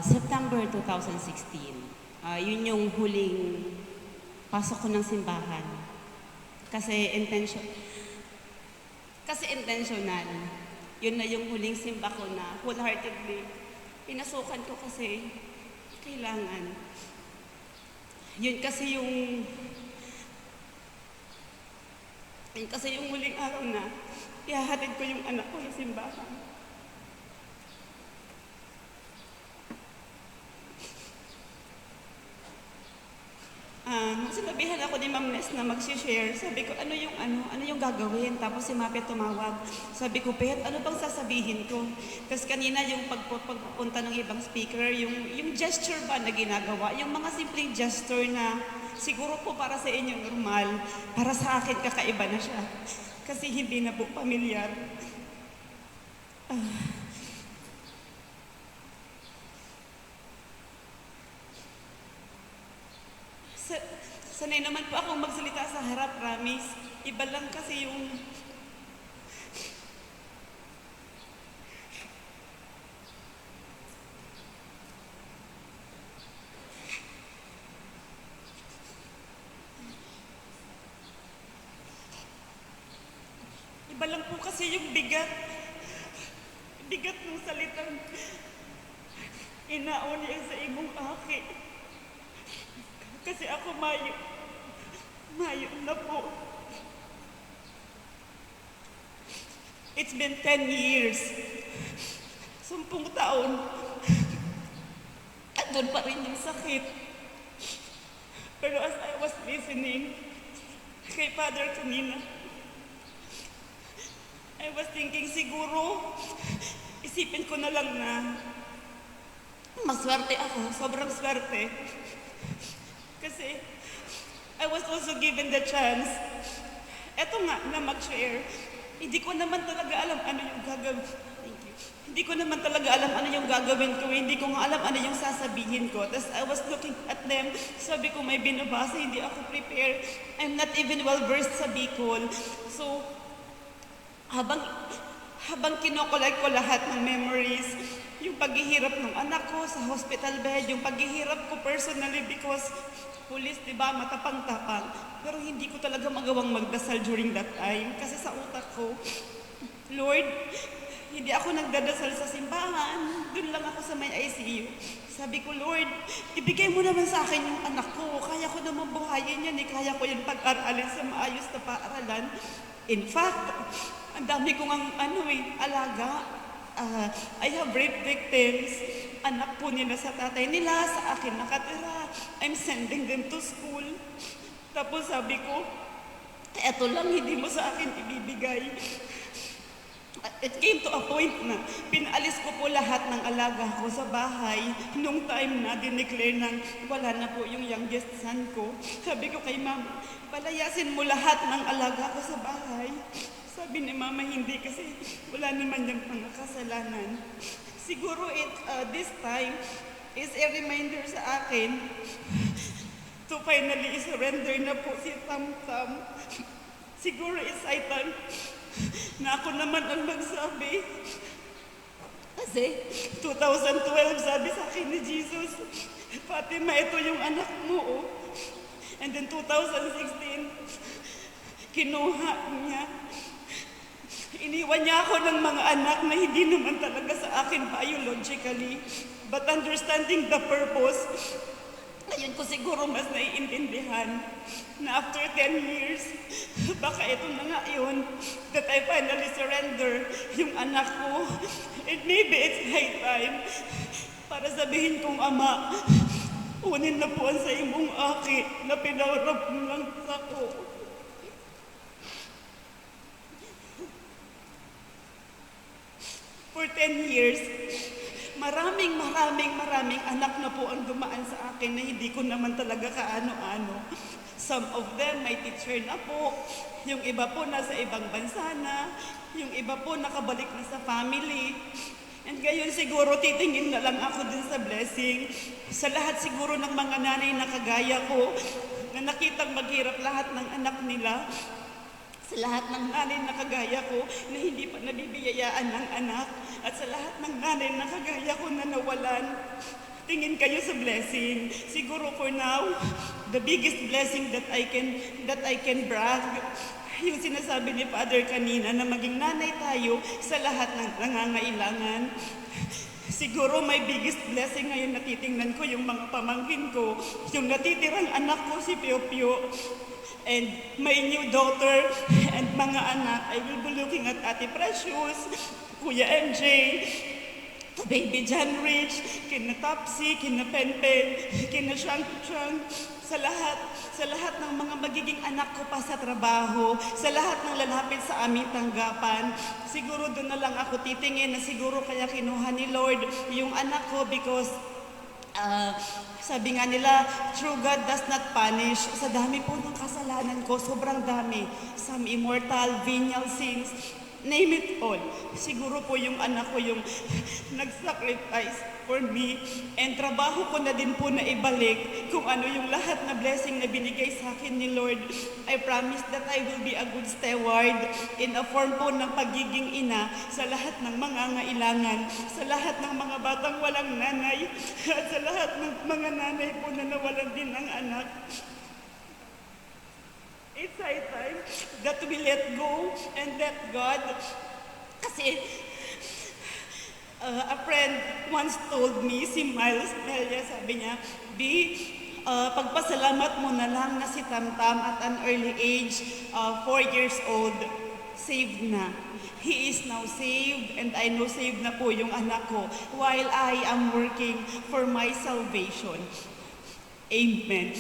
September 2016. Yun yung huling pasok ko ng simbahan. Kasi intentional. Yun na yung huling simba ko na wholeheartedly pinasukan ko kasi kailangan. Yun kasi yung huling araw na ihahatid ko yung anak ko sa simbahan. Sinabihan ako ni Ma'am Nes na mag-share. Sabi ko, ano yung gagawin? Tapos si Mapet tumawag. Sabi ko, Pet, ano bang sasabihin ko? Kasi kanina yung pagpupunta ng ibang speaker, yung gesture ba na ginagawa, yung mga simpleng gesture na siguro po para sa inyo normal, para sa akin kakaiba na siya. Kasi hindi na po pamilyar. Sanay naman po akong magsalita sa harap, promise. Iba lang kasi yung... Iba lang po kasi yung bigat. Bigat ng salitang inaon niya sa imong aki. Kasi ako mayo na po. It's been 10 years. 10 taon. At doon pa rin yung sakit. Pero as I was listening kay Father kanina, I was thinking siguro, isipin ko na lang na maswerte ako, sobrang swerte. Kasi I was also given the chance, eto nga, na mag-share. Hindi ko naman talaga alam ano yung gagawin. Thank you. Hindi ko naman talaga alam ano yung gagawin ko. Hindi ko nga alam ano yung sasabihin ko. Tapos I was looking at them. Sabi ko, may binabasa, hindi ako prepared. I'm not even well-versed sa Bicol. So, habang kinokolek ko lahat ng memories, yung paghihirap ng anak ko sa hospital bed, yung paghihirap ko personally because police, di ba, matapang-tapang. Pero hindi ko talaga magawang magdasal during that time. Kasi sa utak ko, Lord, hindi ako nagdadasal sa simbahan. Doon lang ako sa may ICU. Sabi ko, Lord, ibigay mo naman sa akin yung anak ko. Kaya ko naman buhayin yan. Kaya ko yan pag-aralin sa maayos na paaralan. In fact, ang dami kong alaga. I have rape victims. Anak po nila sa tatay nila, sa akin nakatira. I'm sending them to school. Tapos sabi ko, eto lang, hindi mo sa akin ibibigay. It came to a point na pinalis ko po lahat ng alaga ko sa bahay. Nung time na dineclare nang wala na po yung youngest son ko. Sabi ko kay Mama, palayasin mo lahat ng alaga ko sa bahay. Sabi ni Mama, hindi kasi wala naman yung mga kasalanan. Siguro this time is a reminder sa akin to finally surrender na po si Tam Tam. Siguro is Satan na ako naman ang magsabi. Kasi 2012 sabi sa akin ni Jesus, Fatima, ito yung anak mo. Oh. And then 2016, kinuha niya. Iniwan niya ako ng mga anak na hindi naman talaga sa akin biologically, but understanding the purpose, ngayon ko siguro mas naiintindihan na after 10 years, baka ito na nga yun, that I finally surrender yung anak ko. And maybe it's high time para sabihin kong, Ama, unin na po ang sa imong aki na pinawarap mo lang sa ko. For 10 years, maraming anak na po ang dumaan sa akin na hindi ko naman talaga kaano-ano. Some of them may teacher na po, yung iba po nasa ibang bansa na, yung iba po nakabalik na sa family. And ngayon siguro titingin na lang ako din sa blessing. Sa lahat siguro ng mga nanay na kagaya ko, na nakitang maghirap lahat ng anak nila, sa lahat ng nanay na kagaya ko na hindi pa nabibiyayaan ng anak, at sa lahat ng nanay na kagaya ko na nawalan. Tingin kayo sa blessing. Siguro for now, the biggest blessing that I can brag, yung sinasabi ni Father kanina na maging nanay tayo sa lahat ng nangangailangan. Siguro may biggest blessing ngayon na titingnan ko yung mga pamangkin ko, yung natitirang anak ko si Pio Pio, and my new daughter and mga anak. I will be looking at Ate Precious, Kuya MJ, Baby John Rich, kina Topsy, kina Penpen, kina Shang Chang, sa lahat ng mga magiging anak ko pa sa trabaho, sa lahat ng lalapit sa aming tanggapan. Siguro doon na lang ako titingin na siguro kaya kinuha ni Lord yung anak ko because sabi nga nila, true God does not punish. Sa dami po ng kasalanan ko, sobrang dami. Some immortal, venial sins, name it all. Siguro po yung anak ko yung nag-sacrifice for me, and trabaho ko na din po na ibalik kung ano yung lahat na blessing na binigay sa akin ni Lord. I promise that I will be a good steward in a form po ng pagiging ina sa lahat ng mga ngailangan, sa lahat ng mga batang walang nanay, at sa lahat ng mga nanay po na nawalan din ng anak. It's high time that we let go and let God. Kasi a friend once told me, si Miles Melia, sabi niya, pagpasalamat mo na lang na si Tamtam at an early age, 4 years old, saved na. He is now saved, and I know saved na po yung anak ko while I am working for my salvation. Amen.